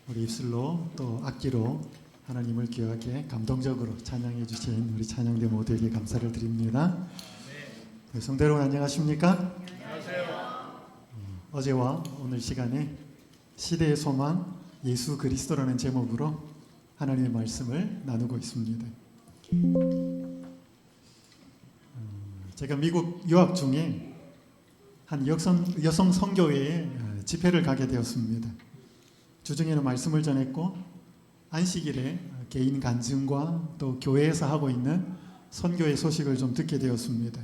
우리 입술로 또 악기로 하나님을 귀하게 감동적으로 찬양해 주신 우리 찬양대 모두에게 감사를 드립니다. 네, 성도 여러분 안녕하십니까? 안녕하세요. 어제와 오늘 시간에 시대의 소망 예수 그리스도라는 제목으로 하나님의 말씀을 나누고 있습니다. 제가 미국 유학 중에 한 여성 선교회에 집회를 가게 되었습니다. 주중에는 말씀을 전했고 안식일에 개인 간증과 또 교회에서 하고 있는 선교의 소식을 좀 듣게 되었습니다.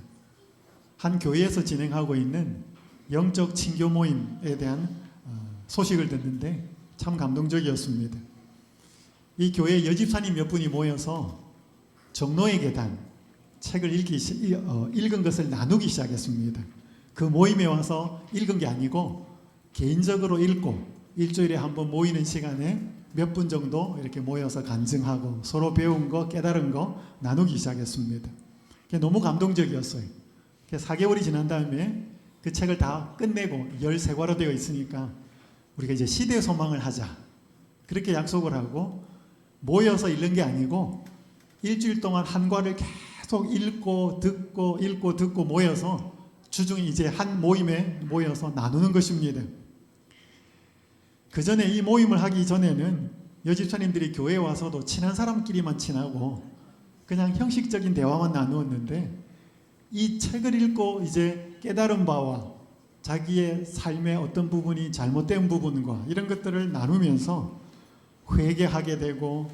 한 교회에서 진행하고 있는 영적 친교 모임에 대한 소식을 듣는데 참 감동적이었습니다. 이 교회 여집사님 몇 분이 모여서 정노의 계단 책을 읽은 것을 나누기 시작했습니다. 그 모임에 와서 읽은 게 아니고 개인적으로 읽고 일주일에 한 번 모이는 시간에 몇 분 정도 이렇게 모여서 간증하고 서로 배운 거 깨달은 거 나누기 시작했습니다. 그게 너무 감동적이었어요. 4개월이 지난 다음에 그 책을 다 끝내고 13과로 되어 있으니까 우리가 이제 시대의 소망을 하자 그렇게 약속을 하고 모여서 읽는 게 아니고 일주일 동안 한 과를 계속 읽고 듣고 모여서 주중에 이제 한 모임에 모여서 나누는 것입니다. 그 전에 이 모임을 하기 전에는 여집사님들이 교회에 와서도 친한 사람끼리만 친하고 그냥 형식적인 대화만 나누었는데 이 책을 읽고 이제 깨달은 바와 자기의 삶의 어떤 부분이 잘못된 부분과 이런 것들을 나누면서 회개하게 되고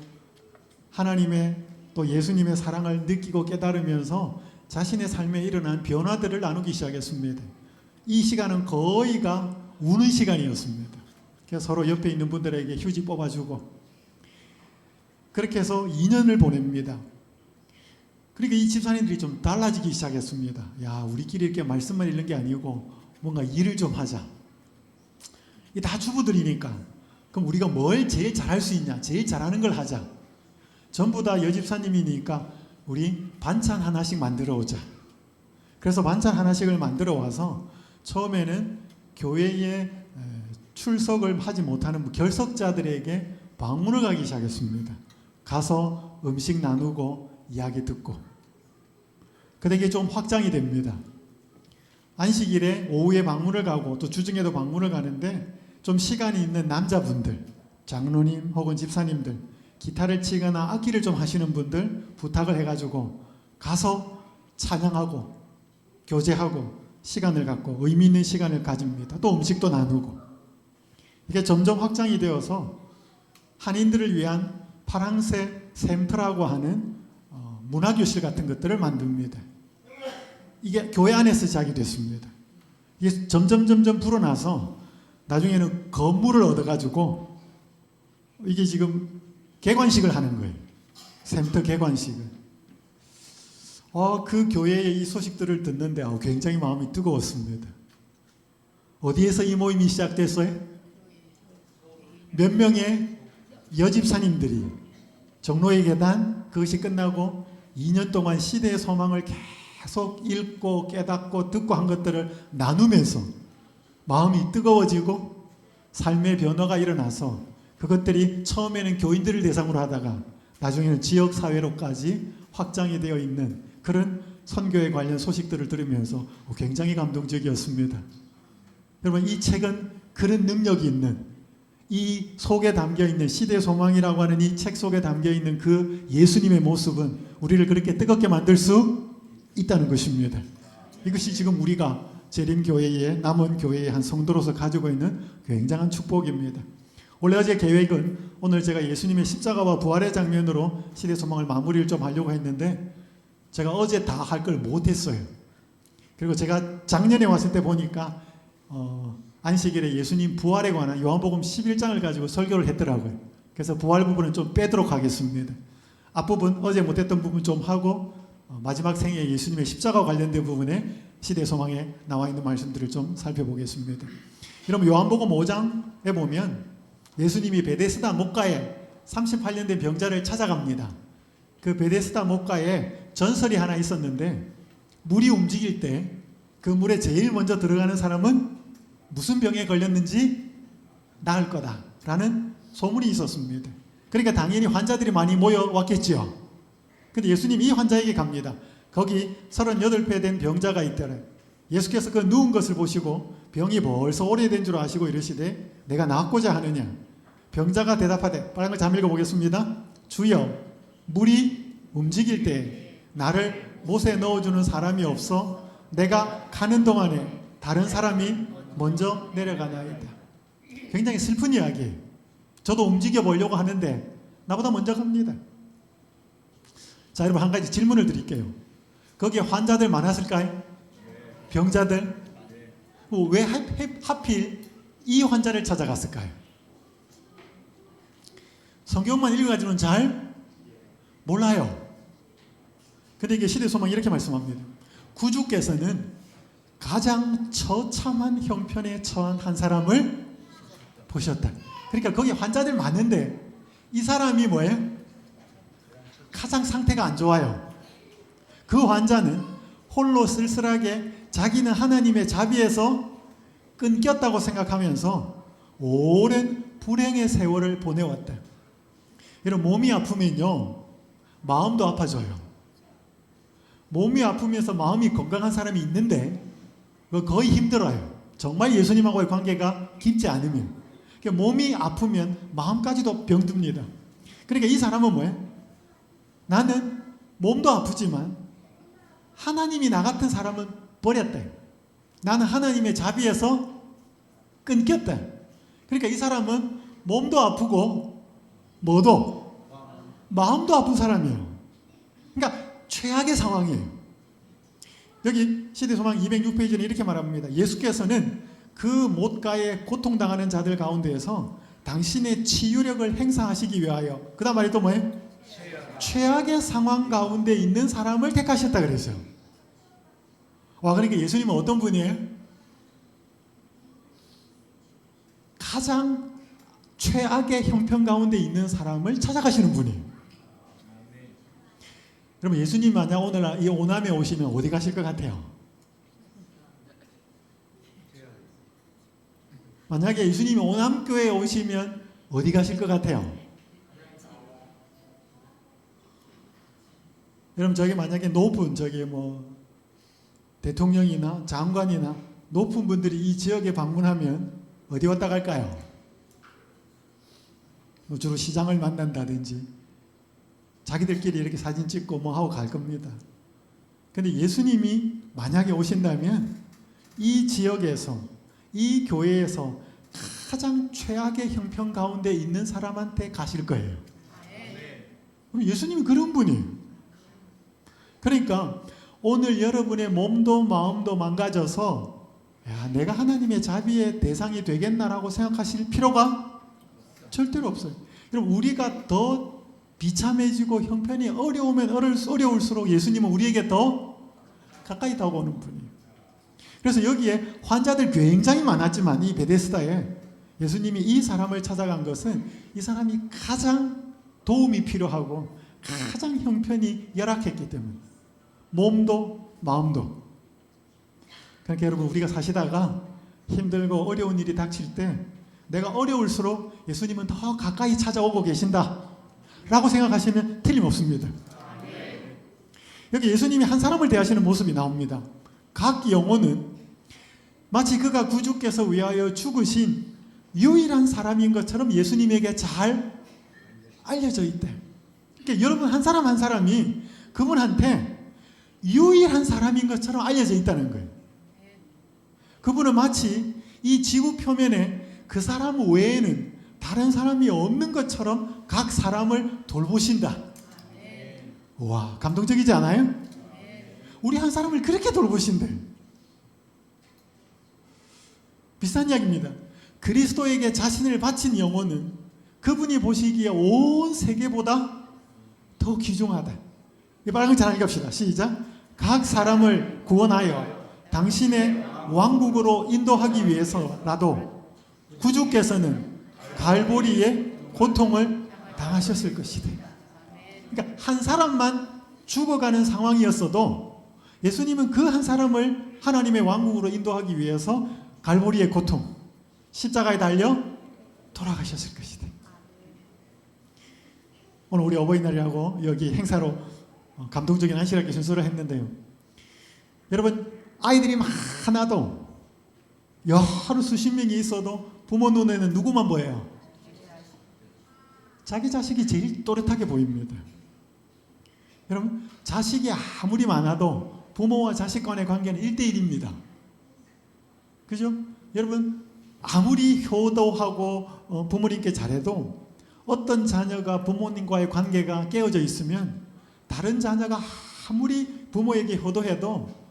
하나님의 또 예수님의 사랑을 느끼고 깨달으면서 자신의 삶에 일어난 변화들을 나누기 시작했습니다. 이 시간은 거의가 우는 시간이었습니다. 그래서 서로 옆에 있는 분들에게 휴지 뽑아주고 그렇게 해서 2년을 보냅니다. 그러니까 이 집사님들이 좀 달라지기 시작했습니다. 야, 우리끼리 이렇게 말씀만 읽는 게 아니고 뭔가 일을 좀 하자. 이게 다 주부들이니까 그럼 우리가 뭘 제일 잘할 수 있냐? 제일 잘하는 걸 하자. 전부 다 여집사님이니까 우리 반찬 하나씩 만들어 오자. 그래서 반찬 하나씩을 만들어 와서 처음에는 교회에 출석을 하지 못하는 결석자들에게 방문을 가기 시작했습니다. 가서 음식 나누고 이야기 듣고 그런데 이게 좀 확장이 됩니다. 안식일에 오후에 방문을 가고 또 주중에도 방문을 가는데 좀 시간이 있는 남자분들 장로님 혹은 집사님들 기타를 치거나 악기를 좀 하시는 분들 부탁을 해가지고 가서 찬양하고 교제하고 시간을 갖고 의미 있는 시간을 가집니다. 또 음식도 나누고 이게 점점 확장이 되어서 한인들을 위한 파랑새 샘터라고 하는 문화교실 같은 것들을 만듭니다. 이게 교회 안에서 시작이 됐습니다. 이게 점점 불어나서 나중에는 건물을 얻어가지고 이게 지금 개관식을 하는 거예요. 샘터 개관식을. 그 교회의 이 소식들을 듣는데 굉장히 마음이 뜨거웠습니다. 어디에서 이 모임이 시작됐어요? 몇 명의 여집사님들이 정로의 계단 그것이 끝나고 2년 동안 시대의 소망을 계속 읽고 깨닫고 듣고 한 것들을 나누면서 마음이 뜨거워지고 삶의 변화가 일어나서 그것들이 처음에는 교인들을 대상으로 하다가 나중에는 지역사회로까지 확장이 되어 있는 그런 선교에 관련 소식들을 들으면서 굉장히 감동적이었습니다. 여러분 이 책은 그런 능력이 있는 이 속에 담겨있는 시대 소망이라고 하는 이 책 속에 담겨있는 그 예수님의 모습은 우리를 그렇게 뜨겁게 만들 수 있다는 것입니다. 이것이 지금 우리가 재림교회의 남은 교회의 한 성도로서 가지고 있는 굉장한 축복입니다. 원래 어제 계획은 오늘 제가 예수님의 십자가와 부활의 장면으로 시대 소망을 마무리를 좀 하려고 했는데 제가 어제 다 할 걸 못했어요. 그리고 제가 작년에 왔을 때 보니까 안식일에 예수님 부활에 관한 요한복음 11장을 가지고 설교를 했더라고요. 그래서 부활 부분은 좀 빼도록 하겠습니다. 앞부분 어제 못했던 부분 좀 하고 마지막 생애 예수님의 십자가와 관련된 부분에 시대 소망에 나와 있는 말씀들을 좀 살펴보겠습니다. 여러분 요한복음 5장에 보면 예수님이 베데스다 목가에 38년 된 병자를 찾아갑니다. 그 베데스다 목가에 전설이 하나 있었는데 물이 움직일 때 그 물에 제일 먼저 들어가는 사람은 무슨 병에 걸렸는지 나을 거다라는 소문이 있었습니다. 그러니까 당연히 환자들이 많이 모여왔겠지요. 근데 예수님이 이 환자에게 갑니다. 거기 38배 된 병자가 있더래. 예수께서 그 누운 것을 보시고 병이 벌써 오래된 줄 아시고 이르시되 내가 낫고자 하느냐. 병자가 대답하되, 빨간 걸 잠 읽어보겠습니다. 주여, 물이 움직일 때 나를 못에 넣어주는 사람이 없어 내가 가는 동안에 다른 사람이 먼저 내려가나이다. 굉장히 슬픈 이야기예요. 저도 움직여 보려고 하는데 나보다 먼저 갑니다. 자, 여러분 한 가지 질문을 드릴게요. 거기에 환자들 많았을까요? 병자들? 왜 하필 이 환자를 찾아갔을까요? 성경만 읽어가지고는 잘 몰라요. 근데 이게 시대소망이 이렇게 말씀합니다. 구주께서는 가장 처참한 형편에 처한 한 사람을 보셨다. 그러니까 거기 환자들 많은데 이 사람이 뭐예요? 가장 상태가 안 좋아요. 그 환자는 홀로 쓸쓸하게 자기는 하나님의 자비에서 끊겼다고 생각하면서 오랜 불행의 세월을 보내왔다. 이런 몸이 아프면요, 마음도 아파져요. 몸이 아프면서 마음이 건강한 사람이 있는데 거의 힘들어요. 정말 예수님하고의 관계가 깊지 않으면. 그러니까 몸이 아프면 마음까지도 병듭니다. 그러니까 이 사람은 뭐예요? 나는 몸도 아프지만 하나님이 나 같은 사람은 버렸다. 나는 하나님의 자비에서 끊겼다. 그러니까 이 사람은 몸도 아프고 뭐도 마음도 아픈 사람이에요. 그러니까 최악의 상황이에요. 여기 시대소망 206페이지는 이렇게 말합니다. 예수께서는 그 못가에 고통당하는 자들 가운데에서 당신의 치유력을 행사하시기 위하여, 그 다음 말이 또 뭐예요? 최악의 상황 가운데 있는 사람을 택하셨다 그랬어요. 와, 그러니까 예수님은 어떤 분이에요? 가장 최악의 형편 가운데 있는 사람을 찾아가시는 분이에요. 여러분, 예수님 만약 오늘 이 오남에 오시면 어디 가실 것 같아요? 만약에 예수님이 오남교회에 오시면 어디 가실 것 같아요? 여러분, 저기 만약에 높은 대통령이나 장관이나 높은 분들이 이 지역에 방문하면 어디 왔다 갈까요? 주로 시장을 만난다든지 자기들끼리 이렇게 사진 찍고 뭐 하고 갈 겁니다. 근데 예수님이 만약에 오신다면 이 지역에서, 이 교회에서 가장 최악의 형편 가운데 있는 사람한테 가실 거예요. 그럼 예수님이 그런 분이에요. 그러니까 오늘 여러분의 몸도 마음도 망가져서 내가 하나님의 자비의 대상이 되겠나라고 생각하실 필요가 절대로 없어요. 여러분, 우리가 더 비참해지고 형편이 어려우면 어려울수록 예수님은 우리에게 더 가까이 다가오는 분이에요. 그래서 여기에 환자들 굉장히 많았지만 이 베데스다에 예수님이 이 사람을 찾아간 것은 이 사람이 가장 도움이 필요하고 가장 형편이 열악했기 때문에, 몸도 마음도. 그러니까 여러분, 우리가 사시다가 힘들고 어려운 일이 닥칠 때 내가 어려울수록 예수님은 더 가까이 찾아오고 계신다 라고 생각하시면 틀림없습니다. 여기 예수님이 한 사람을 대하시는 모습이 나옵니다. 각 영혼은 마치 그가 구주께서 위하여 죽으신 유일한 사람인 것처럼 예수님에게 잘 알려져 있대. 그러니까 여러분, 한 사람 한 사람이 그분한테 유일한 사람인 것처럼 알려져 있다는 거예요. 그분은 마치 이 지구 표면에 그 사람 외에는 다른 사람이 없는 것처럼 각 사람을 돌보신다. 와, 감동적이지 않아요? 우리 한 사람을 그렇게 돌보신대. 비싼 이야기입니다. 그리스도에게 자신을 바친 영혼은 그분이 보시기에 온 세계보다 더 귀중하다. 이 빨간 잘 읽읍시다. 시작. 각 사람을 구원하여 당신의 왕국으로 인도하기 위해서라도 구주께서는 갈보리의 고통을 당하셨을 것이다. 그러니까 한 사람만 죽어가는 상황이었어도 예수님은 그 한 사람을 하나님의 왕국으로 인도하기 위해서 갈보리의 고통, 십자가에 달려 돌아가셨을 것이다. 오늘 우리 어버이날이라고 여기 행사로 감동적인 안식일학교 순서를 했는데요. 여러분, 아이들이 많아도 여러 수십 명이 있어도 부모 눈에는 누구만 보여요? 자기 자식이 제일 또렷하게 보입니다. 여러분, 자식이 아무리 많아도 부모와 자식 간의 관계는 1대1입니다. 그죠? 여러분, 아무리 효도하고 부모님께 잘해도 어떤 자녀가 부모님과의 관계가 깨어져 있으면 다른 자녀가 아무리 부모에게 효도해도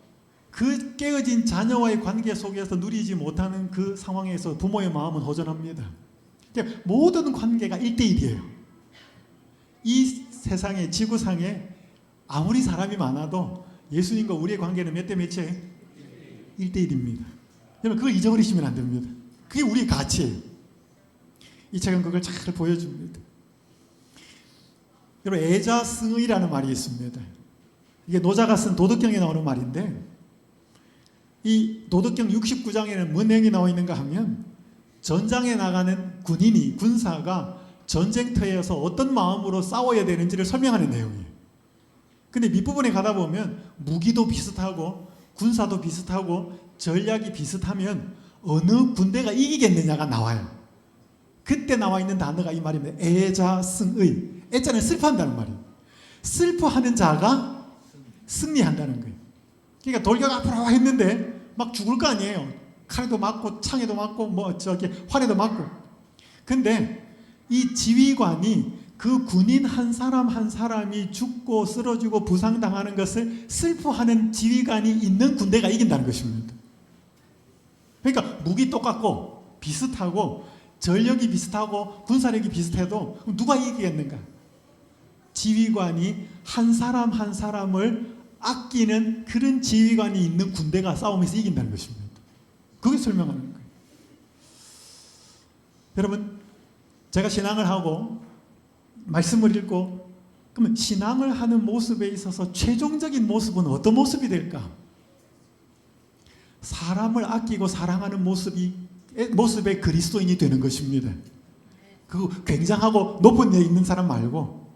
그 깨어진 자녀와의 관계 속에서 누리지 못하는 그 상황에서 부모의 마음은 허전합니다. 그러니까 모든 관계가 1대1이에요. 이 세상에, 지구상에 아무리 사람이 많아도 예수님과 우리의 관계는 몇 대 몇이에요? 1대1입니다. 여러분, 그걸 잊어버리시면 안 됩니다. 그게 우리의 가치예요. 이 책은 그걸 잘 보여줍니다. 여러분, 애자승의라는 말이 있습니다. 이게 노자가 쓴 도덕경에 나오는 말인데, 이 도덕경 69장에는 뭔 내용이 나와 있는가 하면 전장에 나가는 군인이, 군사가 전쟁터에서 어떤 마음으로 싸워야 되는지를 설명하는 내용이에요. 근데 밑부분에 가다 보면 무기도 비슷하고 군사도 비슷하고 전략이 비슷하면 어느 군대가 이기겠느냐가 나와요. 그때 나와 있는 단어가 이 말입니다. 애자승의. 애자는 슬퍼한다는 말이에요. 슬퍼하는 자가 승리한다는 거예요. 그러니까 돌격 앞으로 와 했는데 막 죽을 거 아니에요. 칼에도 맞고 창에도 맞고 활에도 맞고. 근데 이 지휘관이 그 군인 한 사람 한 사람이 죽고 쓰러지고 부상당하는 것을 슬퍼하는 지휘관이 있는 군대가 이긴다는 것입니다. 그러니까 무기 똑같고 비슷하고 전력이 비슷하고 군사력이 비슷해도 누가 이기겠는가? 지휘관이 한 사람 한 사람을 아끼는 그런 지휘관이 있는 군대가 싸움에서 이긴다는 것입니다. 그게 설명하는 거예요. 여러분, 제가 신앙을 하고 말씀을 읽고 그러면 신앙을 하는 모습에 있어서 최종적인 모습은 어떤 모습이 될까? 사람을 아끼고 사랑하는 모습의 그리스도인이 되는 것입니다. 그 굉장하고 높은 데 있는 사람 말고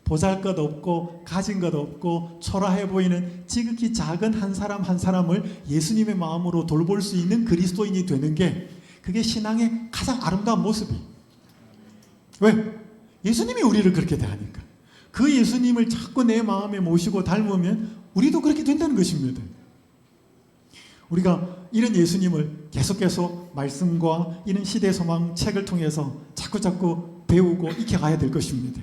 보잘것없고 가진 것 없고 초라해 보이는 지극히 작은 한 사람 한 사람을 예수님의 마음으로 돌볼 수 있는 그리스도인이 되는 게 그게 신앙의 가장 아름다운 모습이에요. 왜? 예수님이 우리를 그렇게 대하니까. 그 예수님을 자꾸 내 마음에 모시고 닮으면 우리도 그렇게 된다는 것입니다. 우리가 이런 예수님을 계속 말씀과 이런 시대 소망 책을 통해서 자꾸 배우고 익혀가야 될 것입니다.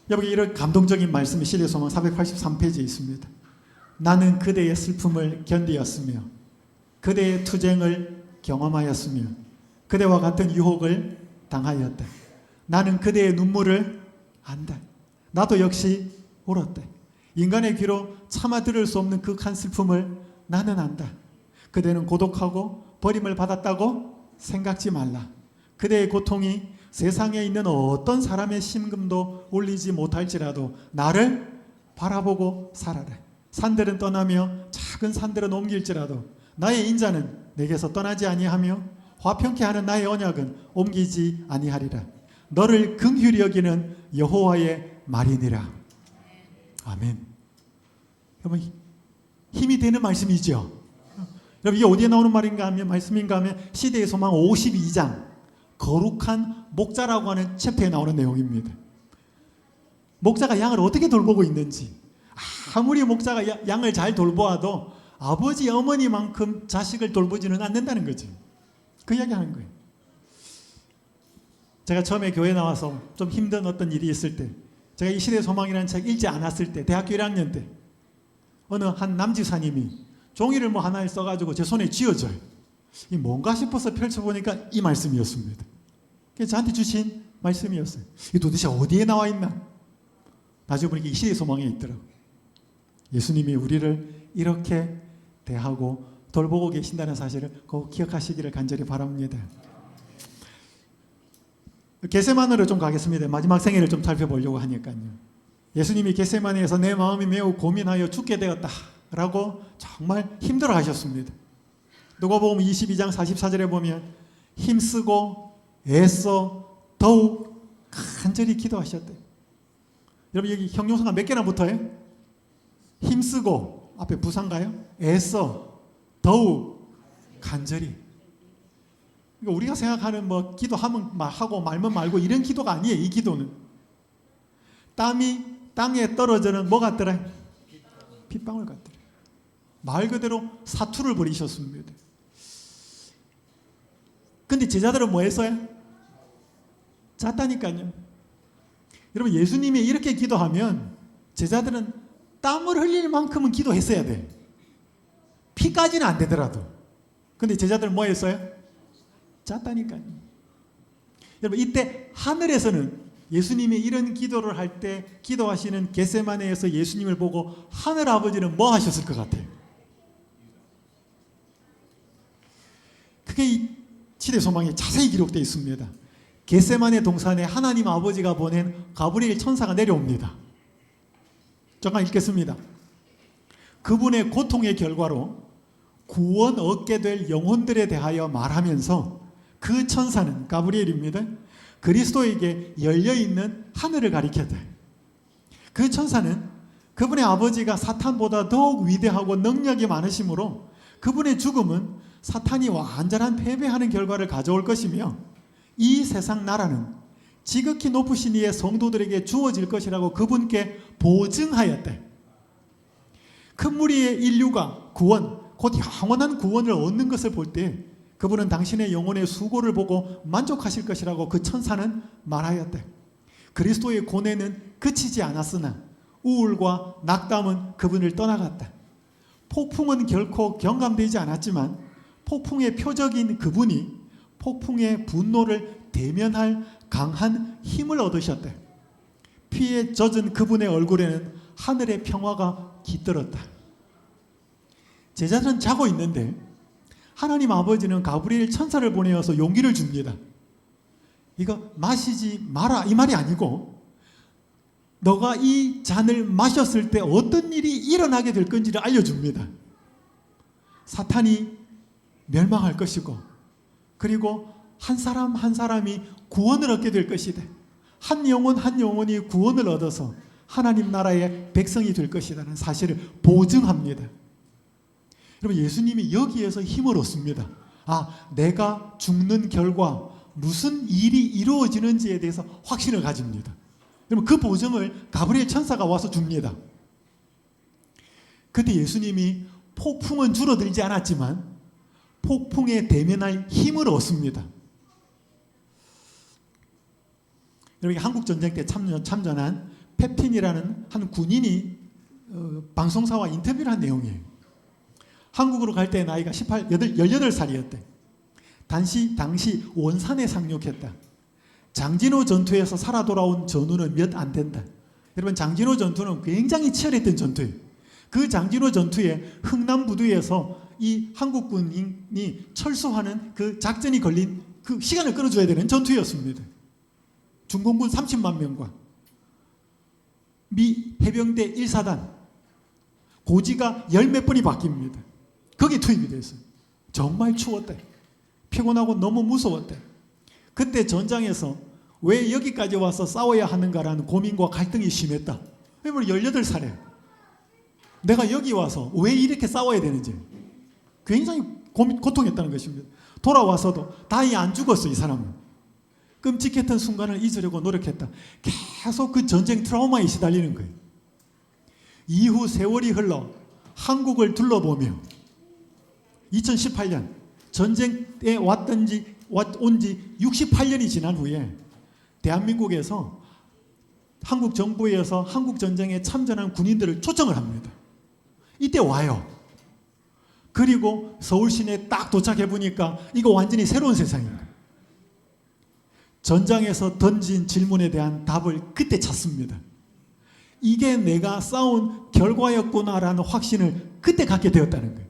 여기 이런 감동적인 말씀이 시대 소망 483페이지에 있습니다. 나는 그대의 슬픔을 견디었으며 그대의 투쟁을 경험하였으며 그대와 같은 유혹을 당하였다. 나는 그대의 눈물을 안다. 나도 역시 울었다. 인간의 귀로 차마 들을 수 없는 극한 슬픔을 나는 안다. 그대는 고독하고 버림을 받았다고 생각지 말라. 그대의 고통이 세상에 있는 어떤 사람의 심금도 울리지 못할지라도 나를 바라보고 살아라. 산들은 떠나며 작은 산들은 옮길지라도 나의 인자는 내게서 떠나지 아니하며 화평케 하는 나의 언약은 옮기지 아니하리라. 너를 긍휼히 여기는 여호와의 말이니라. 아멘. 여러분, 힘이 되는 말씀이죠. 여러분, 이게 어디에 나오는 말인가 하면 말씀인가 하면 시대의 소망 52장 거룩한 목자라고 하는 챕터에 나오는 내용입니다. 목자가 양을 어떻게 돌보고 있는지, 아무리 목자가 양을 잘 돌보아도 아버지 어머니만큼 자식을 돌보지는 않는다는 거죠. 그 이야기 하는 거예요. 제가 처음에 교회 나와서 좀 힘든 어떤 일이 있을 때, 제가 이 시대의 소망이라는 책 읽지 않았을 때, 대학교 1학년 때 어느 한 남지사님이 종이를 하나를 써가지고 제 손에 쥐어줘요. 이 뭔가 싶어서 펼쳐보니까 이 말씀이었습니다. 그래서 저한테 주신 말씀이었어요. 이 도대체 어디에 나와 있나? 나중에 보니까 이 시대의 소망에 있더라고요. 예수님이 우리를 이렇게 대하고 돌보고 계신다는 사실을 꼭 기억하시기를 간절히 바랍니다. 겟세마네로 좀 가겠습니다. 마지막 생애를 좀 살펴보려고 하니까요. 예수님이 겟세마네에서 내 마음이 매우 고민하여 죽게 되었다 라고 정말 힘들어 하셨습니다. 누가복음 22장 44절에 보면 힘쓰고 애써 더욱 간절히 기도하셨대. 여러분 여기 형용사가 몇 개나 붙어요? 힘쓰고, 앞에 부사인가요? 애써, 더욱, 간절히. 그러니까 우리가 생각하는 뭐 기도하면 하고 말면 말고 이런 기도가 아니에요. 이 기도는 땀이 땅에 떨어지는 뭐 같더라? 핏방울 같더라. 말 그대로 사투를 벌이셨습니다. 근데 제자들은 뭐 했어요? 잤다니까요. 여러분 예수님이 이렇게 기도하면 제자들은 땀을 흘릴 만큼은 기도했어야 돼. 피까지는 안 되더라도. 근데 제자들은 뭐 했어요? 잤다니까요. 여러분 이때 하늘에서는 예수님이 이런 기도를 할 때 기도하시는 겟세마네에서 예수님을 보고 하늘 아버지는 뭐 하셨을 것 같아요? 그게 이 시대 소망에 자세히 기록되어 있습니다. 겟세마네 동산에 하나님 아버지가 보낸 가브리엘 천사가 내려옵니다. 잠깐 읽겠습니다. 그분의 고통의 결과로 구원 얻게 될 영혼들에 대하여 말하면서 그 천사는 가브리엘입니다. 그리스도에게 열려있는 하늘을 가리켰다. 그 천사는 그분의 아버지가 사탄보다 더욱 위대하고 능력이 많으시므로 그분의 죽음은 사탄이 완전한 패배하는 결과를 가져올 것이며 이 세상 나라는 지극히 높으신 이의 성도들에게 주어질 것이라고 그분께 보증하였대. 큰 무리의 인류가 구원, 곧 영원한 구원을 얻는 것을 볼 때 그분은 당신의 영혼의 수고를 보고 만족하실 것이라고 그 천사는 말하였대. 그리스도의 고뇌는 그치지 않았으나 우울과 낙담은 그분을 떠나갔다. 폭풍은 결코 경감되지 않았지만 폭풍의 표적인 그분이 폭풍의 분노를 대면할 강한 힘을 얻으셨대. 피에 젖은 그분의 얼굴에는 하늘의 평화가 깃들었다. 제자들은 자고 있는데 하나님 아버지는 가브리엘 천사를 보내어서 용기를 줍니다. 이거 마시지 마라 이 말이 아니고 너가 이 잔을 마셨을 때 어떤 일이 일어나게 될 건지를 알려줍니다. 사탄이 멸망할 것이고 그리고 한 사람 한 사람이 구원을 얻게 될 것이다. 한 영혼 한 영혼이 구원을 얻어서 하나님 나라의 백성이 될 것이라는 사실을 보증합니다. 여러분 예수님이 여기에서 힘을 얻습니다. 내가 죽는 결과 무슨 일이 이루어지는지에 대해서 확신을 가집니다. 여러분 그 보증을 가브리엘 천사가 와서 줍니다. 그때 예수님이 폭풍은 줄어들지 않았지만 폭풍에 대면할 힘을 얻습니다. 여러분 한국전쟁 때 참전한 페핀이라는 한 군인이 방송사와 인터뷰를 한 내용이에요. 한국으로 갈 때 나이가 18살이었대. 당시 원산에 상륙했다. 장진호 전투에서 살아 돌아온 전우는 몇 안 된다. 여러분 장진호 전투는 굉장히 치열했던 전투예요. 그 장진호 전투에 흥남부두에서 이 한국군이 철수하는 그 작전이 걸린 그 시간을 끌어줘야 되는 전투였습니다. 중공군 30만 명과 미 해병대 1사단 고지가 열 몇 번이 바뀝니다. 거기 투입이 됐어요. 정말 추웠대. 피곤하고 너무 무서웠대. 그때 전장에서 왜 여기까지 와서 싸워야 하는가라는 고민과 갈등이 심했다. 왜냐면 18살에 내가 여기 와서 왜 이렇게 싸워야 되는지 굉장히 고통했다는 것입니다. 돌아와서도 다행히 안 죽었어. 이 사람은 끔찍했던 순간을 잊으려고 노력했다. 계속 그 전쟁 트라우마에 시달리는 거예요. 이후 세월이 흘러 한국을 둘러보며 2018년 전쟁에 온 지 68년이 지난 후에 대한민국에서 한국 정부에서 한국 전쟁에 참전한 군인들을 초청을 합니다. 이때 와요. 그리고 서울 시내에 딱 도착해 보니까 이거 완전히 새로운 세상입니다. 전장에서 던진 질문에 대한 답을 그때 찾습니다. 이게 내가 싸운 결과였구나라는 확신을 그때 갖게 되었다는 거예요.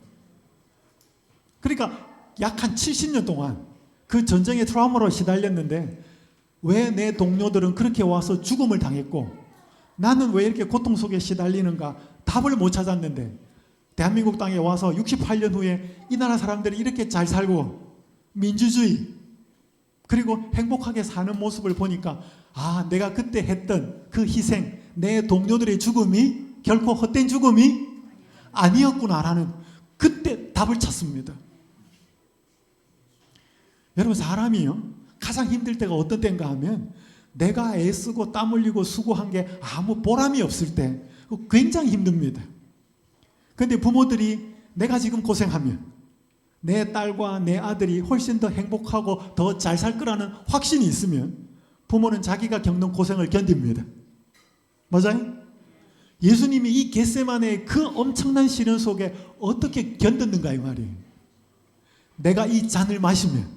그러니까 약 한 70년 동안 그 전쟁의 트라우마로 시달렸는데 왜 내 동료들은 그렇게 와서 죽음을 당했고 나는 왜 이렇게 고통 속에 시달리는가 답을 못 찾았는데 대한민국 땅에 와서 68년 후에 이 나라 사람들이 이렇게 잘 살고 민주주의 그리고 행복하게 사는 모습을 보니까 내가 그때 했던 그 희생, 내 동료들의 죽음이 결코 헛된 죽음이 아니었구나라는 그때 답을 찾습니다. 여러분, 사람이요 가장 힘들 때가 어떤 때인가 하면 내가 애쓰고 땀 흘리고 수고한 게 아무 보람이 없을 때 굉장히 힘듭니다. 그런데 부모들이 내가 지금 고생하면 내 딸과 내 아들이 훨씬 더 행복하고 더 잘 살 거라는 확신이 있으면 부모는 자기가 겪는 고생을 견딥니다. 맞아요? 예수님이 이 겟세마네의 그 엄청난 시련 속에 어떻게 견뎠는가 이 말이에요. 내가 이 잔을 마시면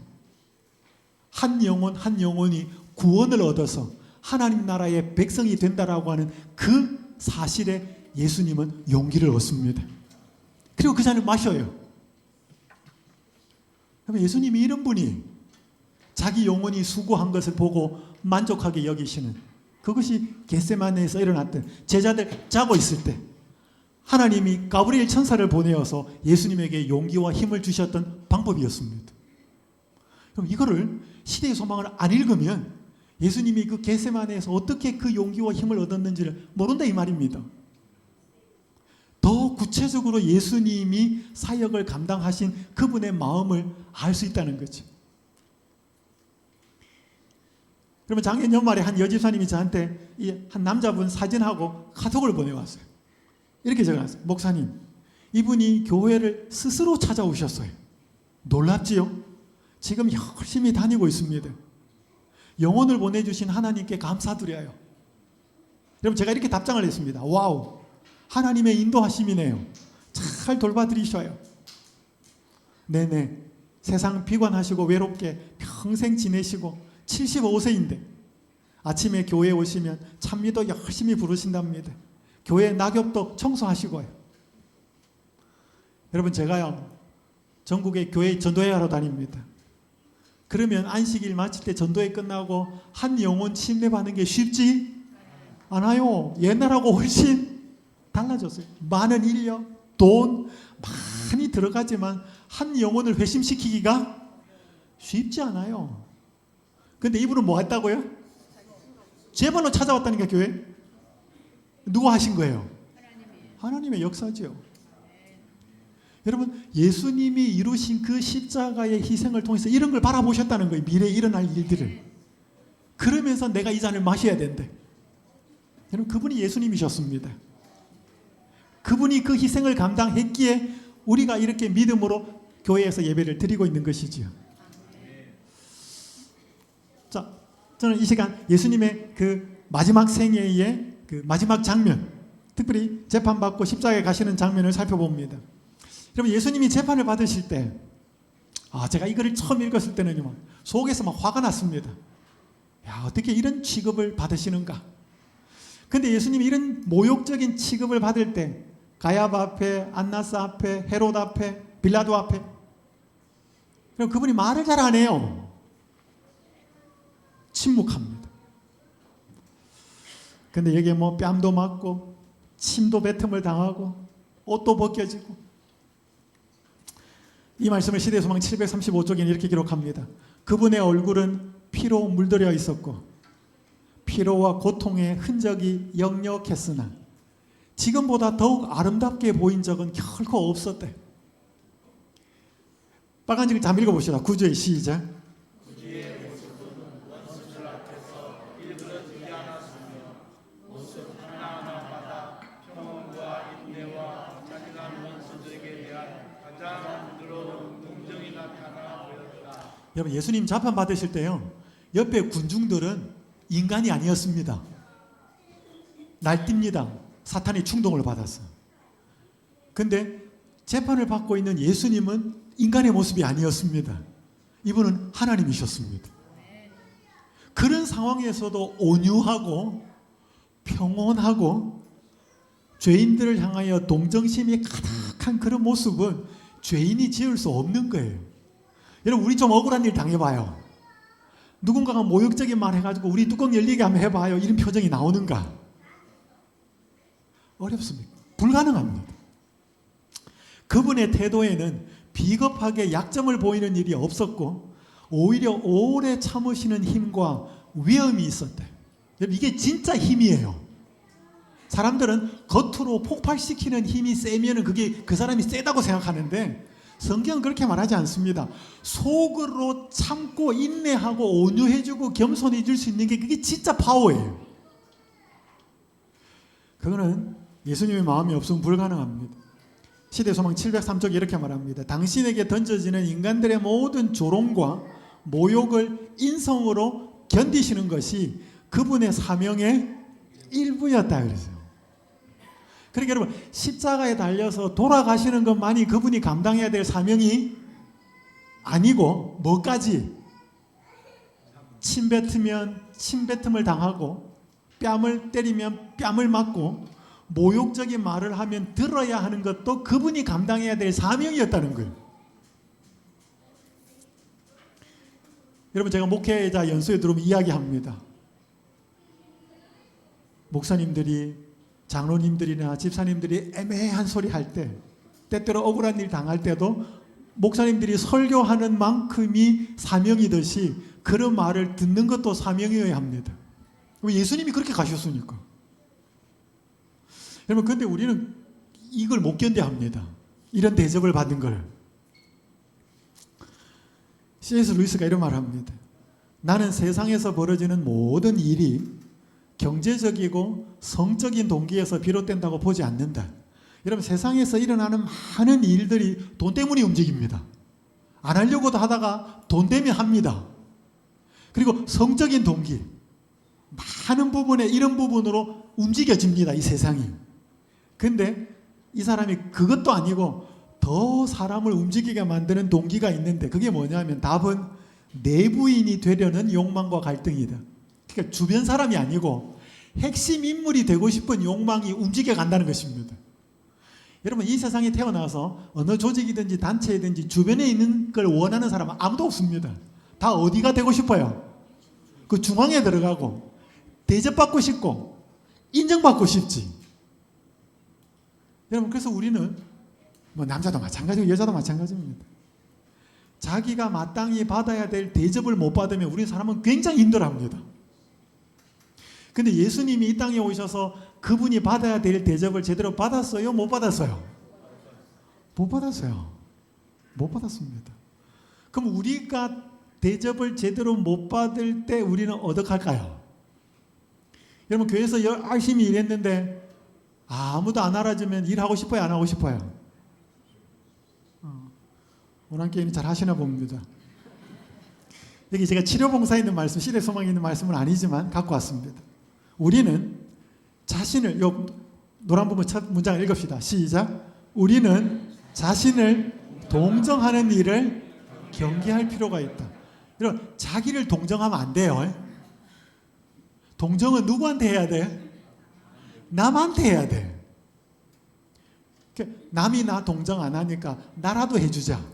한 영혼 한 영혼이 구원을 얻어서 하나님 나라의 백성이 된다라고 하는 그 사실에 예수님은 용기를 얻습니다. 그리고 그 잔을 마셔요. 그러면 예수님이 이런 분이 자기 영혼이 수고한 것을 보고 만족하게 여기시는, 그것이 겟세마네에서 일어났던, 제자들 자고 있을 때 하나님이 가브리엘 천사를 보내어서 예수님에게 용기와 힘을 주셨던 방법이었습니다. 그럼 이거를 시대의 소망을 안 읽으면 예수님이 그 겟세마네에서 어떻게 그 용기와 힘을 얻었는지를 모른다 이 말입니다. 더 구체적으로 예수님이 사역을 감당하신 그분의 마음을 알 수 있다는 거죠. 그러면 작년 연말에 한 여집사님이 저한테 한 남자분 사진하고 카톡을 보내왔어요. 이렇게 적어놨어요. 목사님, 이분이 교회를 스스로 찾아오셨어요. 놀랍지요? 지금 열심히 다니고 있습니다. 영혼을 보내주신 하나님께 감사드려요. 여러분, 제가 이렇게 답장을 했습니다. 와우, 하나님의 인도하심이네요. 잘 돌봐드리셔요. 네네, 세상 비관하시고 외롭게 평생 지내시고 75세인데 아침에 교회에 오시면 찬미도 열심히 부르신답니다. 교회 낙엽도 청소하시고요. 여러분, 제가요 전국에 교회 전도회 하러 다닙니다. 그러면 안식일 마칠 때 전도회 끝나고 한 영혼 침례받는 게 쉽지 않아요. 옛날하고 훨씬 달라졌어요. 많은 인력, 돈 많이 들어가지만 한 영혼을 회심시키기가 쉽지 않아요. 근데 이분은 뭐 했다고요? 제발로 찾아왔다니까, 교회. 누가 하신 거예요? 하나님의 역사죠. 여러분, 예수님이 이루신 그 십자가의 희생을 통해서 이런 걸 바라보셨다는 거예요. 미래에 일어날 일들을. 그러면서 내가 이 잔을 마셔야 된대. 여러분, 그분이 예수님이셨습니다. 그분이 그 희생을 감당했기에 우리가 이렇게 믿음으로 교회에서 예배를 드리고 있는 것이지요. 자, 저는 이 시간 예수님의 그 마지막 생애의 그 마지막 장면, 특별히 재판받고 십자가에 가시는 장면을 살펴봅니다. 여러분, 예수님이 재판을 받으실 때, 제가 이거를 처음 읽었을 때는 속에서 막 화가 났습니다. 야, 어떻게 이런 취급을 받으시는가? 근데 예수님이 이런 모욕적인 취급을 받을 때 가야바 앞에, 안나스 앞에, 헤롯 앞에, 빌라도 앞에, 그럼 그분이 말을 잘 안 해요. 침묵합니다. 근데 여기에 뭐 뺨도 맞고 침도 뱉음을 당하고 옷도 벗겨지고, 이 말씀을 시대소망 735쪽에는 이렇게 기록합니다. 그분의 얼굴은 피로 물들여 있었고 피로와 고통의 흔적이 역력했으나 지금보다 더욱 아름답게 보인 적은 결코 없었대. 빨간 줄 잠 읽어봅시다. 9절 시작. 여러분, 예수님 재판 받으실 때요, 옆에 군중들은 인간이 아니었습니다. 날뜁니다. 사탄의 충동을 받았어요. 근데 재판을 받고 있는 예수님은 인간의 모습이 아니었습니다. 이분은 하나님이셨습니다. 그런 상황에서도 온유하고 평온하고 죄인들을 향하여 동정심이 가득한 그런 모습은 죄인이 지을 수 없는 거예요. 여러분, 우리 좀 억울한 일 당해봐요. 누군가가 모욕적인 말 해가지고 우리 뚜껑 열리게 한번 해봐요. 이런 표정이 나오는가? 어렵습니다. 불가능합니다. 그분의 태도에는 비겁하게 약점을 보이는 일이 없었고 오히려 오래 참으시는 힘과 위엄이 있었대. 여러분, 이게 진짜 힘이에요. 사람들은 겉으로 폭발시키는 힘이 세면은 그게 그 사람이 세다고 생각하는데 성경은 그렇게 말하지 않습니다. 속으로 참고 인내하고 온유해주고 겸손해질 수 있는 게 그게 진짜 파워예요. 그거는 예수님의 마음이 없으면 불가능합니다. 시대소망 703쪽에 이렇게 말합니다. 당신에게 던져지는 인간들의 모든 조롱과 모욕을 인성으로 견디시는 것이 그분의 사명의 일부였다 그랬어요. 그러니까 여러분, 십자가에 달려서 돌아가시는 것만이 그분이 감당해야 될 사명이 아니고 뭐까지? 침 뱉으면 침 뱉음을 당하고 뺨을 때리면 뺨을 맞고 모욕적인 말을 하면 들어야 하는 것도 그분이 감당해야 될 사명이었다는 거예요. 여러분, 제가 목회자 연수에 들어오면 이야기합니다. 목사님들이, 장로님들이나 집사님들이 애매한 소리 할 때, 때때로 억울한 일 당할 때도 목사님들이 설교하는 만큼이 사명이듯이 그런 말을 듣는 것도 사명이어야 합니다. 예수님이 그렇게 가셨으니까. 여러분, 근데 우리는 이걸 못 견뎌합니다. 이런 대접을 받는 걸. C.S. 루이스가 이런 말을 합니다. 나는 세상에서 벌어지는 모든 일이 경제적이고 성적인 동기에서 비롯된다고 보지 않는다. 여러분, 세상에서 일어나는 많은 일들이 돈 때문에 움직입니다. 안 하려고도 하다가 돈 때문에 합니다. 그리고 성적인 동기, 많은 부분에 이런 부분으로 움직여집니다. 이 세상이. 근데 이 사람이 그것도 아니고 더 사람을 움직이게 만드는 동기가 있는데 그게 뭐냐면 답은 내부인이 되려는 욕망과 갈등이다. 그러니까 주변 사람이 아니고 핵심 인물이 되고 싶은 욕망이 움직여 간다는 것입니다. 여러분, 이 세상에 태어나서 어느 조직이든지 단체이든지 주변에 있는 걸 원하는 사람은 아무도 없습니다. 다 어디가 되고 싶어요? 그 중앙에 들어가고 대접받고 싶고 인정받고 싶지. 여러분, 그래서 우리는 뭐 남자도 마찬가지고 여자도 마찬가지입니다. 자기가 마땅히 받아야 될 대접을 못 받으면 우리 사람은 굉장히 힘들어합니다. 근데 예수님이 이 땅에 오셔서 그분이 받아야 될 대접을 제대로 받았어요? 못 받았어요? 못 받았어요. 못 받았습니다. 그럼 우리가 대접을 제대로 못 받을 때 우리는 어떻게 할까요? 여러분, 교회에서 열심히 일했는데 아무도 안 알아주면 일하고 싶어요? 안 하고 싶어요? 오랑게임이 잘 하시나 봅니다. 여기 제가 치료봉사에 있는 말씀, 시대소망에 있는 말씀은 아니지만 갖고 왔습니다. 우리는 자신을, 요 노란 부분 첫 문장을 읽읍시다. 시작. 우리는 자신을 동정하는 일을 경계할 필요가 있다. 여러분, 자기를 동정하면 안 돼요. 동정은 누구한테 해야 돼? 남한테 해야 돼. 남이 나 동정 안 하니까 나라도 해주자.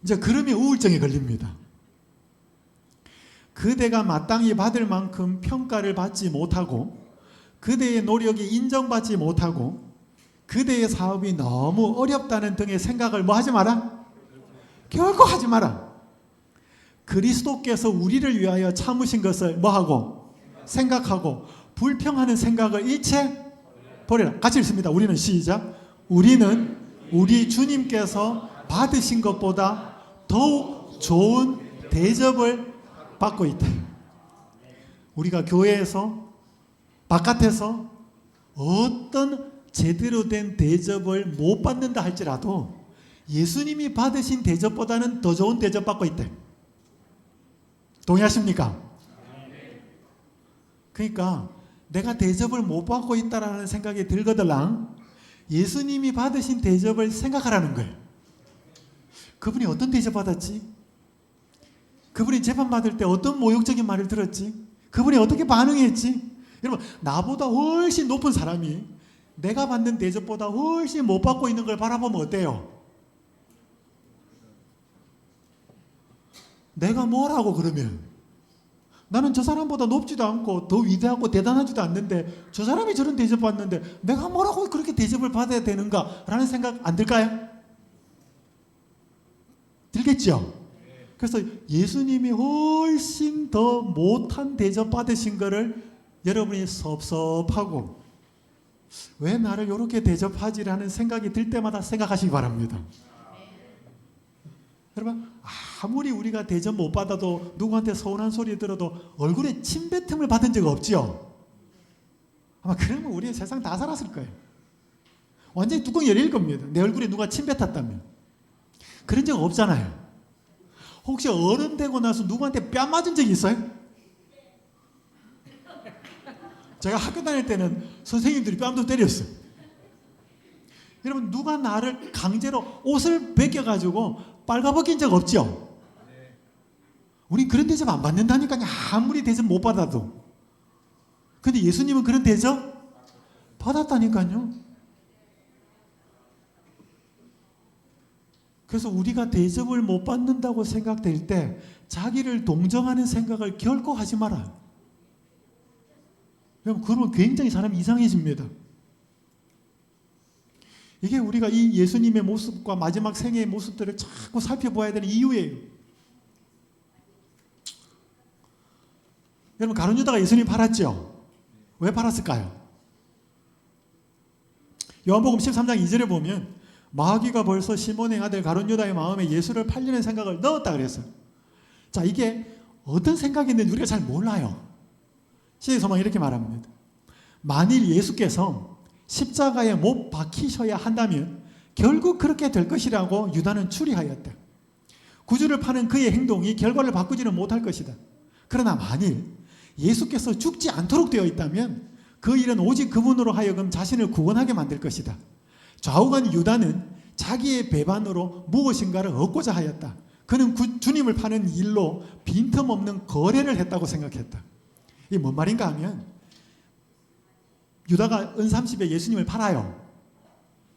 이제 그러면 우울증에 걸립니다. 그대가 마땅히 받을 만큼 평가를 받지 못하고 그대의 노력이 인정받지 못하고 그대의 사업이 너무 어렵다는 등의 생각을 뭐 하지 마라? 결코 하지 마라. 그리스도께서 우리를 위하여 참으신 것을 뭐하고? 생각하고 불평하는 생각을 일체 버리라. 같이 읽습니다. 우리는 시작. 우리는 우리 주님께서 받으신 것보다 더욱 좋은 대접을 받고 있다. 우리가 교회에서 바깥에서 어떤 제대로 된 대접을 못 받는다 할지라도 예수님이 받으신 대접보다는 더 좋은 대접 받고 있다. 동의하십니까? 그러니까 내가 대접을 못 받고 있다라는 생각이 들거들랑 예수님이 받으신 대접을 생각하라는 거예요. 그분이 어떤 대접 받았지? 그분이 재판받을 때 어떤 모욕적인 말을 들었지? 그분이 어떻게 반응했지? 여러분, 나보다 훨씬 높은 사람이 내가 받는 대접보다 훨씬 못 받고 있는 걸 바라보면 어때요? 내가 뭐라고 그러면? 나는 저 사람보다 높지도 않고 더 위대하고 대단하지도 않는데 저 사람이 저런 대접 받는데 내가 뭐라고 그렇게 대접을 받아야 되는가? 라는 생각 안 들까요? 들겠죠? 그래서 예수님이 훨씬 더 못한 대접 받으신 거를 여러분이 섭섭하고 왜 나를 이렇게 대접하지라는 생각이 들 때마다 생각하시기 바랍니다. 여러분, 아무리 우리가 대접 못 받아도 누구한테 서운한 소리 들어도 얼굴에 침뱉음을 받은 적 없죠? 아마 그러면 우리 세상 다 살았을 거예요. 완전히 뚜껑 열릴 겁니다. 내 얼굴에 누가 침뱉었다면. 그런 적 없잖아요. 혹시 어른 되고 나서 누구한테 뺨 맞은 적이 있어요? 제가 학교 다닐 때는 선생님들이 뺨도 때렸어요. 여러분, 누가 나를 강제로 옷을 벗겨가지고 빨가벗긴 적 없죠? 우린 그런 대접 안 받는다니까요. 아무리 대접 못 받아도. 근데 예수님은 그런 대접 받았다니까요. 그래서 우리가 대접을 못 받는다고 생각될 때 자기를 동정하는 생각을 결코 하지 마라. 그러면 굉장히 사람이 이상해집니다. 이게 우리가 이 예수님의 모습과 마지막 생애의 모습들을 자꾸 살펴봐야 되는 이유예요. 여러분, 가룟 유다가 예수님 팔았죠? 왜 팔았을까요? 요한복음 13장 2절에 보면 마귀가 벌써 시몬의 아들 가룟 유다의 마음에 예수를 팔려는 생각을 넣었다 그랬어요. 자, 이게 어떤 생각이 있는지 우리가 잘 몰라요. 시대의 소망이 이렇게 말합니다. 만일 예수께서 십자가에 못 박히셔야 한다면 결국 그렇게 될 것이라고 유다는 추리하였다. 구주를 파는 그의 행동이 결과를 바꾸지는 못할 것이다. 그러나 만일 예수께서 죽지 않도록 되어 있다면 그 일은 오직 그분으로 하여금 자신을 구원하게 만들 것이다. 좌우간 유다는 자기의 배반으로 무엇인가를 얻고자 하였다. 그는 주님을 파는 일로 빈틈없는 거래를 했다고 생각했다. 이게 뭔 말인가 하면 유다가 은30에 예수님을 팔아요.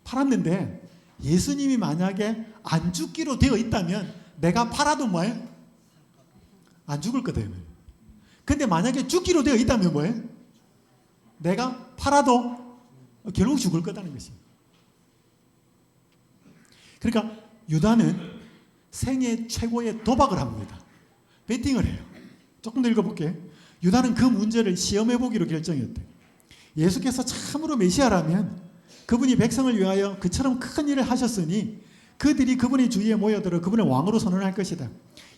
팔았는데 예수님이 만약에 안 죽기로 되어 있다면 내가 팔아도 뭐예요? 안 죽을 거다. 근데 만약에 죽기로 되어 있다면 뭐예요? 내가 팔아도 결국 죽을 거다는 것입니다. 그러니까 유다는 생애 최고의 도박을 합니다. 베팅을 해요. 조금 더 읽어볼게요. 유다는 그 문제를 시험해보기로 결정했대. 예수께서 참으로 메시아라면 그분이 백성을 위하여 그처럼 큰 일을 하셨으니 그들이 그분의 주위에 모여들어 그분을 왕으로 선언할 것이다.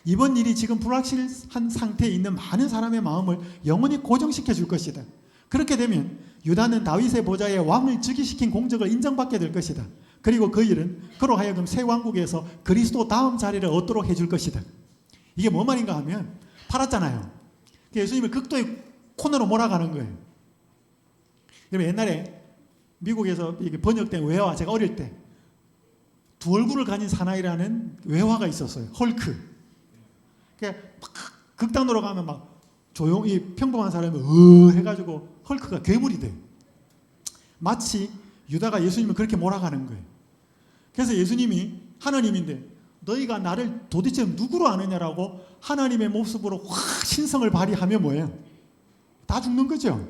이번 일이 지금 불확실한 상태에 있는 많은 사람의 마음을 영원히 고정시켜 줄 것이다. 그렇게 되면 유다는 다윗의 보좌에 왕을 즉위시킨 공적을 인정받게 될 것이다. 그리고 그 일은 그로 하여금 새 왕국에서 그리스도 다음 자리를 얻도록 해줄 것이다. 이게 뭔 말인가 하면 팔았잖아요. 예수님을 극도의 코너로 몰아가는 거예요. 옛날에 미국에서 번역된 외화, 제가 어릴 때 두 얼굴을 가진 사나이라는 외화가 있었어요. 헐크. 그러니까 극단으로 가면 막 조용히 평범한 사람이 해가지고 헐크가 괴물이 돼요. 마치 유다가 예수님을 그렇게 몰아가는 거예요. 그래서 예수님이 하나님인데 너희가 나를 도대체 누구로 아느냐라고 하나님의 모습으로 확 신성을 발휘하면 뭐예요? 다 죽는 거죠.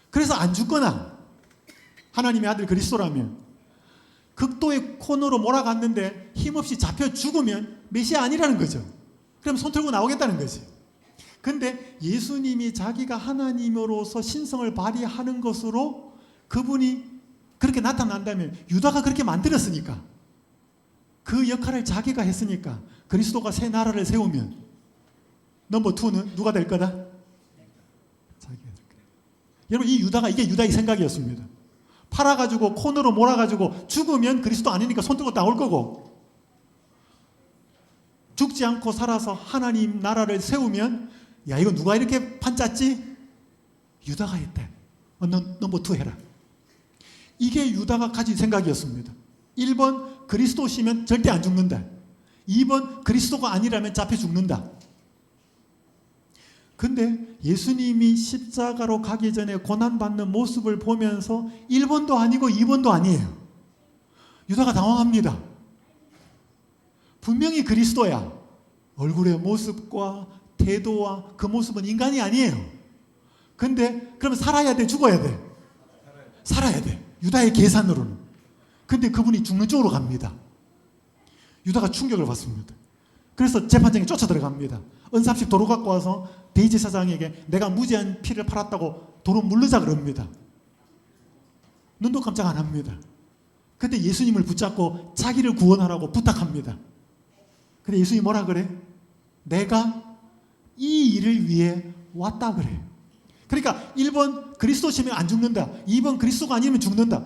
그래서 안 죽거나 하나님의 아들 그리스도라면 극도의 코너로 몰아갔는데 힘없이 잡혀 죽으면 메시아 아니라는 거죠. 그럼 손 들고 나오겠다는 거지. 근데 예수님이 자기가 하나님으로서 신성을 발휘하는 것으로 그분이 그렇게 나타난다면 유다가 그렇게 만들었으니까 그 역할을 자기가 했으니까 그리스도가 새 나라를 세우면 넘버 2는 누가 될 거다? 자기가 될 거다. 여러분, 이 유다가 이게 유다의 생각이었습니다. 팔아가지고 코너로 몰아가지고 죽으면 그리스도 아니니까 손 들고 나올 거고 죽지 않고 살아서 하나님 나라를 세우면 야 이거 누가 이렇게 판 짰지? 유다가 했대. 넘버 2 해라. 이게 유다가 가진 생각이었습니다. 1번 그리스도시면 절대 안 죽는다. 2번 그리스도가 아니라면 잡혀 죽는다. 근데 예수님이 십자가로 가기 전에 고난받는 모습을 보면서 1번도 아니고 2번도 아니에요. 유다가 당황합니다. 분명히 그리스도야. 얼굴의 모습과 태도와 그 모습은 인간이 아니에요. 근데 그러면 살아야 돼, 죽어야 돼? 살아야 돼. 유다의 계산으로는. 근데 그분이 죽는 쪽으로 갑니다. 유다가 충격을 받습니다. 그래서 재판장이 쫓아 들어갑니다. 은삽식 도로 갖고 와서 대제사장에게 내가 무죄한 피를 팔았다고 도로 물르자 그럽니다. 눈도 깜짝 안 합니다. 근데 예수님을 붙잡고 자기를 구원하라고 부탁합니다. 근데 예수님이 뭐라 그래? 내가 이 일을 위해 왔다 그래. 그러니까 1번 그리스도시면 안 죽는다. 2번 그리스도가 아니면 죽는다.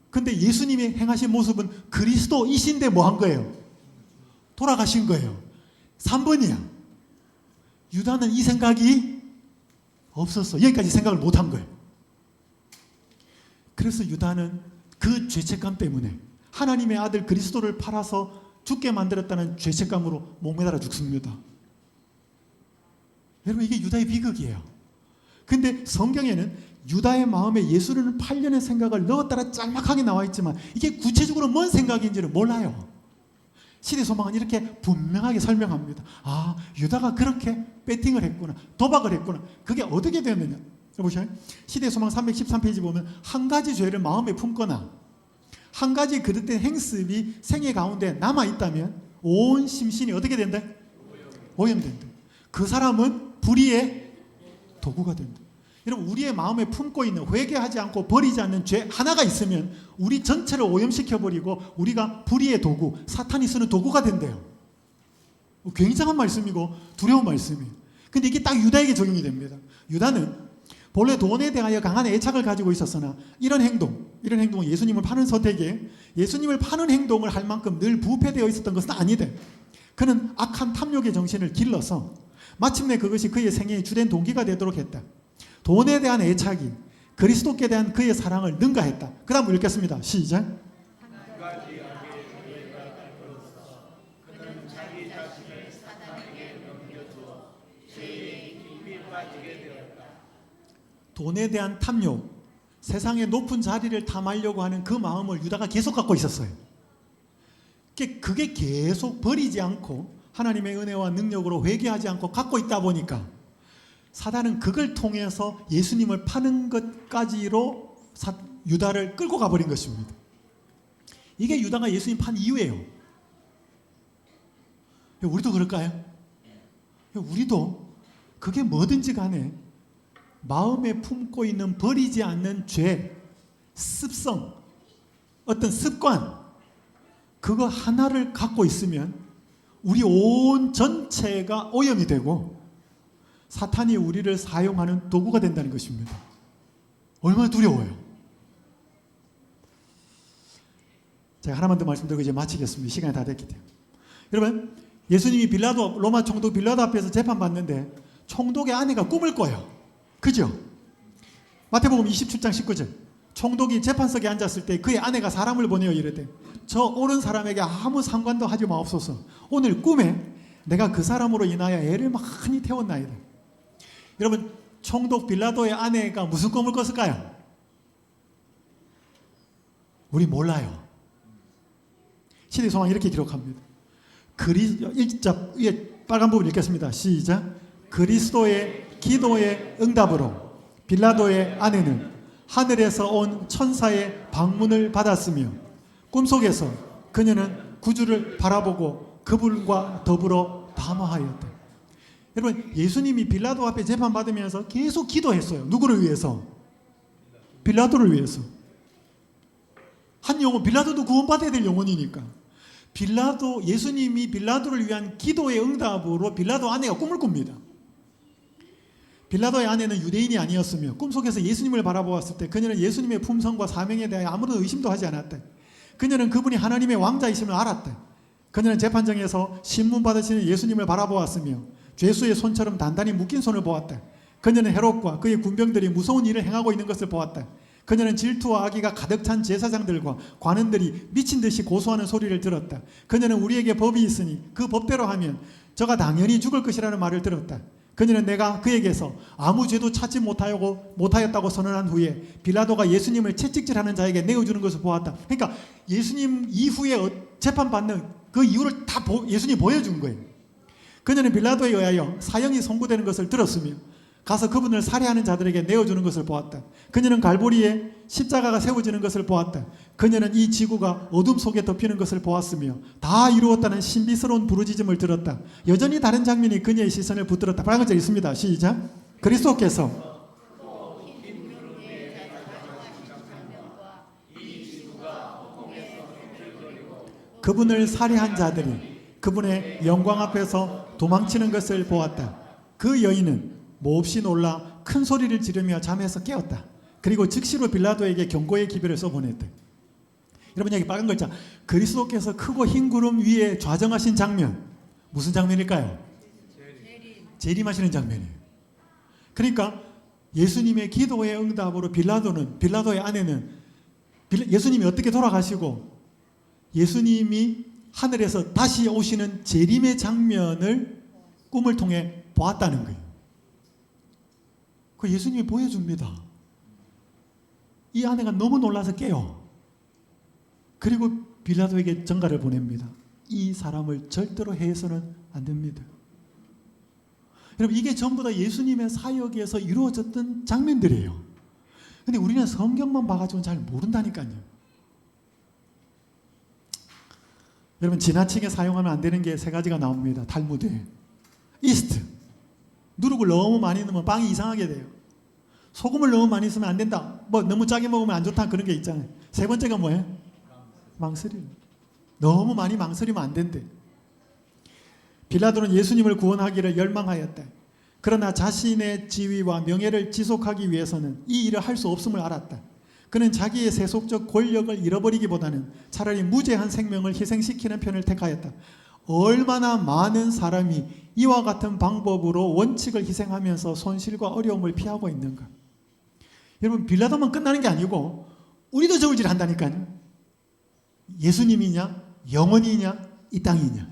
근데 예수님이 행하신 모습은 그리스도이신데 뭐 한 거예요? 돌아가신 거예요. 3번이야. 유다는 이 생각이 없었어. 여기까지 생각을 못 한 거예요. 그래서 유다는 그 죄책감 때문에 하나님의 아들 그리스도를 팔아서 죽게 만들었다는 죄책감으로 목매달아 죽습니다. 여러분, 이게 유다의 비극이에요. 근데 성경에는 유다의 마음에 예수를 팔려는 생각을 넣었다라 짤막하게 나와 있지만 이게 구체적으로 뭔 생각인지를 몰라요. 시대소망은 이렇게 분명하게 설명합니다. 아, 유다가 그렇게 배팅을 했구나, 도박을 했구나. 그게 어떻게 되었느냐. 보셔요. 시대소망 313페이지 보면 한 가지 죄를 마음에 품거나 한 가지 그릇된 행습이 생애 가운데 남아있다면 온 심신이 어떻게 된다? 오염된다. 그 사람은 불의의 도구가 된다. 여러분, 우리의 마음에 품고 있는, 회개하지 않고 버리지 않는 죄 하나가 있으면 우리 전체를 오염시켜버리고 우리가 불의의 도구, 사탄이 쓰는 도구가 된대요. 굉장한 말씀이고 두려운 말씀이에요. 근데 이게 딱 유다에게 적용이 됩니다. 유다는 본래 돈에 대하여 강한 애착을 가지고 있었으나 이런 행동은 예수님을 파는 선택에 예수님을 파는 행동을 할 만큼 늘 부패되어 있었던 것은 아니대. 그는 악한 탐욕의 정신을 길러서 마침내 그것이 그의 생애의 주된 동기가 되도록 했다. 돈에 대한 애착이 그리스도께 대한 그의 사랑을 능가했다. 그 다음 읽겠습니다. 시작. 돈에 대한 탐욕, 세상의 높은 자리를 탐하려고 하는 그 마음을 유다가 계속 갖고 있었어요. 그게 계속 버리지 않고 하나님의 은혜와 능력으로 회개하지 않고 갖고 있다 보니까 사단은 그걸 통해서 예수님을 파는 것까지로 유다를 끌고 가버린 것입니다. 이게 유다가 예수님 판 이유예요. 우리도 그럴까요? 우리도 그게 뭐든지 간에 마음에 품고 있는 버리지 않는 죄, 습성, 어떤 습관, 그거 하나를 갖고 있으면 우리 온 전체가 오염이 되고 사탄이 우리를 사용하는 도구가 된다는 것입니다. 얼마나 두려워요. 제가 하나만 더 말씀드리고 이제 마치겠습니다. 시간이 다 됐기 때문에. 여러분, 예수님이 로마 총독 빌라도 앞에서 재판받는데 총독의 아내가 꿈을 꿔요. 그죠? 마태복음 27장 19절. 총독이 재판석에 앉았을 때 그의 아내가 사람을 보내어 이르되 저 옳은 사람에게 아무 상관도 하지 마옵소서. 오늘 꿈에 내가 그 사람으로 인하여 애를 많이 태웠나이다. 여러분, 총독 빌라도의 아내가 무슨 꿈을 꿨을까요? 우리 몰라요. 시대소망 이렇게 기록합니다. 일자 위에 빨간 부분 읽겠습니다. 시작. 그리스도의 기도의 응답으로 빌라도의 아내는 하늘에서 온 천사의 방문을 받았으며 꿈속에서 그녀는 구주를 바라보고 그분과 더불어 담화하였다. 여러분, 예수님이 빌라도 앞에 재판받으면서 계속 기도했어요. 누구를 위해서? 빌라도를 위해서. 한 영혼, 빌라도도 구원받아야 될 영혼이니까. 예수님이 빌라도를 위한 기도의 응답으로 빌라도 아내가 꿈을 꿉니다. 빌라도의 아내는 유대인이 아니었으며 꿈속에서 예수님을 바라보았을 때 그녀는 예수님의 품성과 사명에 대하여 아무런 의심도 하지 않았다. 그녀는 그분이 하나님의 왕자이심을 알았다. 그녀는 재판정에서 신문 받으시는 예수님을 바라보았으며 죄수의 손처럼 단단히 묶인 손을 보았다. 그녀는 헤롯과 그의 군병들이 무서운 일을 행하고 있는 것을 보았다. 그녀는 질투와 악의가 가득 찬 제사장들과 관원들이 미친 듯이 고소하는 소리를 들었다. 그녀는 우리에게 법이 있으니 그 법대로 하면 저가 당연히 죽을 것이라는 말을 들었다. 그녀는 내가 그에게서 아무 죄도 찾지 못하였다고 선언한 후에 빌라도가 예수님을 채찍질하는 자에게 내어주는 것을 보았다. 그러니까 예수님 이후에 재판받는 그 이유를 다 예수님이 보여준 거예요. 그녀는 빌라도에 의하여 사형이 선고되는 것을 들었으며 가서 그분을 살해하는 자들에게 내어주는 것을 보았다. 그녀는 갈보리에 십자가가 세워지는 것을 보았다. 그녀는 이 지구가 어둠 속에 덮이는 것을 보았으며 다 이루었다는 신비스러운 부르짖음을 들었다. 여전히 다른 장면이 그녀의 시선을 붙들었다. 빨간 글자 있습니다. 시작. 그리스도께서 그분을 살해한 자들이 그분의 영광 앞에서 도망치는 것을 보았다. 그 여인은 몹시 놀라 큰 소리를 지르며 잠에서 깨었다. 그리고 즉시로 빌라도에게 경고의 기별을 써보냈다. 여러분, 여기 빨간 글자 그리스도께서 크고 흰 구름 위에 좌정하신 장면, 무슨 장면일까요? 재림하시는 장면이에요. 그러니까 예수님의 기도의 응답으로 빌라도의 아내는 예수님이 어떻게 돌아가시고 예수님이 하늘에서 다시 오시는 재림의 장면을 꿈을 통해 보았다는 거예요. 그 예수님이 보여줍니다. 이 아내가 너무 놀라서 깨요. 그리고 빌라도에게 전가를 보냅니다. 이 사람을 절대로 해서는 안 됩니다. 여러분, 이게 전부 다 예수님의 사역에서 이루어졌던 장면들이에요. 근데 우리는 성경만 봐가지고는 잘 모른다니까요. 여러분, 지나치게 사용하면 안 되는 게 세 가지가 나옵니다. 탈무드에. 이스트. 누룩을 너무 많이 넣으면 빵이 이상하게 돼요. 소금을 너무 많이 쓰면 안 된다. 뭐 너무 짜게 먹으면 안 좋다. 그런 게 있잖아요. 세 번째가 뭐예요? 망설임. 너무 많이 망설이면 안 된대. 빌라도는 예수님을 구원하기를 열망하였다. 그러나 자신의 지위와 명예를 지속하기 위해서는 이 일을 할 수 없음을 알았다. 그는 자기의 세속적 권력을 잃어버리기보다는 차라리 무죄한 생명을 희생시키는 편을 택하였다. 얼마나 많은 사람이 이와 같은 방법으로 원칙을 희생하면서 손실과 어려움을 피하고 있는가. 여러분, 빌라도만 끝나는 게 아니고 우리도 저울질 한다니까요. 예수님이냐, 영원이냐, 이 땅이냐,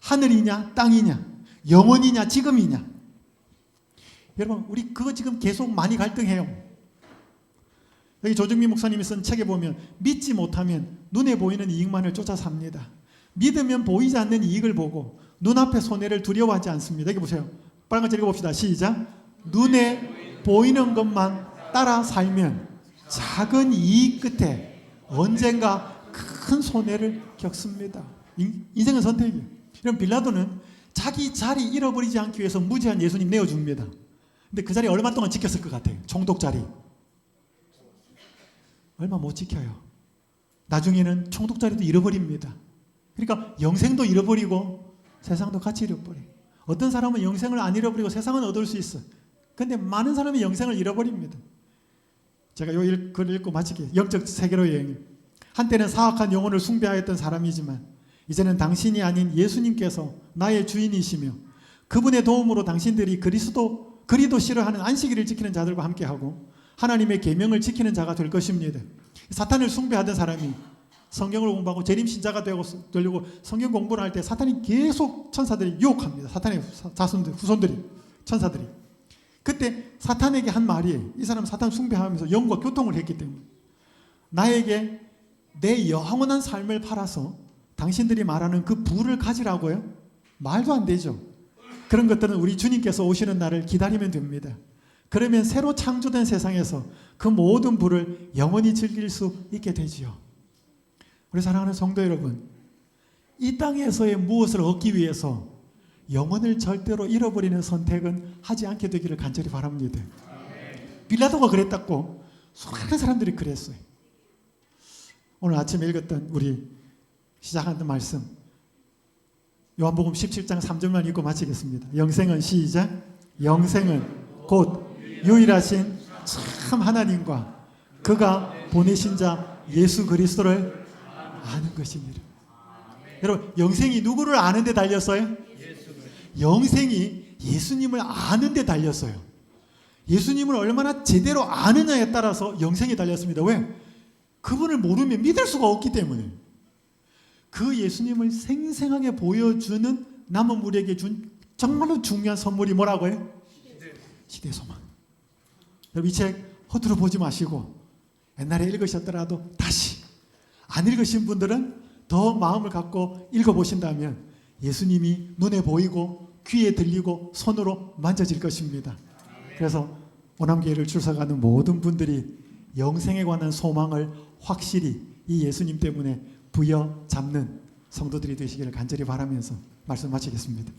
하늘이냐, 땅이냐, 영원이냐, 지금이냐. 여러분, 우리 그거 지금 계속 많이 갈등해요. 여기 조정민 목사님이 쓴 책에 보면 믿지 못하면 눈에 보이는 이익만을 쫓아 삽니다. 믿으면 보이지 않는 이익을 보고 눈앞의 손해를 두려워하지 않습니다. 여기 보세요. 빨간 글 읽어봅시다. 시작. 눈에 보이는 것만 따라 살면 작은 이익 끝에 언젠가 큰 손해를 겪습니다. 인생은 선택이에요. 이런 빌라도는 자기 자리 잃어버리지 않기 위해서 무죄한 예수님 내어줍니다. 근데 그 자리 얼마 동안 지켰을 것 같아요? 총독 자리. 얼마 못 지켜요. 나중에는 총독 자리도 잃어버립니다. 그러니까 영생도 잃어버리고 세상도 같이 잃어버려요. 어떤 사람은 영생을 안 잃어버리고 세상은 얻을 수 있어요. 근데 많은 사람이 영생을 잃어버립니다. 제가 이 글을 읽고 마치게. 영적 세계로 여행. 한때는 사악한 영혼을 숭배하였던 사람이지만 이제는 당신이 아닌 예수님께서 나의 주인이시며 그분의 도움으로 당신들이 그리도 싫어하는 안식일을 지키는 자들과 함께하고 하나님의 계명을 지키는 자가 될 것입니다. 사탄을 숭배하던 사람이 성경을 공부하고 재림신자가 되려고 성경 공부를 할 때 사탄이 계속 천사들이 유혹합니다. 사탄의 자손들, 후손들이, 천사들이. 그때 사탄에게 한 말이에요. 이 사람은 사탄 숭배하면서 영과 교통을 했기 때문에 나에게 내 영원한 삶을 팔아서 당신들이 말하는 그 부를 가지라고요? 말도 안 되죠. 그런 것들은 우리 주님께서 오시는 날을 기다리면 됩니다. 그러면 새로 창조된 세상에서 그 모든 부를 영원히 즐길 수 있게 되지요. 우리 사랑하는 성도 여러분, 이 땅에서의 무엇을 얻기 위해서 영혼을 절대로 잃어버리는 선택은 하지 않게 되기를 간절히 바랍니다. 빌라도가 그랬다고 수많은 사람들이 그랬어요. 오늘 아침에 읽었던 우리 시작하는 말씀 요한복음 17장 3절만 읽고 마치겠습니다. 영생은 시작. 영생은 곧 유일하신 참 하나님과 그가 보내신 자 예수 그리스도를 아는 것입니다. 여러분, 영생이 누구를 아는 데 달렸어요? 영생이 예수님을 아는 데 달렸어요. 예수님을 얼마나 제대로 아느냐에 따라서 영생이 달렸습니다. 왜? 그분을 모르면 믿을 수가 없기 때문에. 그 예수님을 생생하게 보여주는 남은 우리에게 준 정말로 중요한 선물이 뭐라고요? 시대 소망. 여러분, 이 책 허투루 보지 마시고 옛날에 읽으셨더라도 다시 안 읽으신 분들은 더 마음을 갖고 읽어보신다면 예수님이 눈에 보이고 귀에 들리고 손으로 만져질 것입니다. 그래서 오남교회를 출석하는 모든 분들이 영생에 관한 소망을 확실히 이 예수님 때문에 부여잡는 성도들이 되시기를 간절히 바라면서 말씀 마치겠습니다.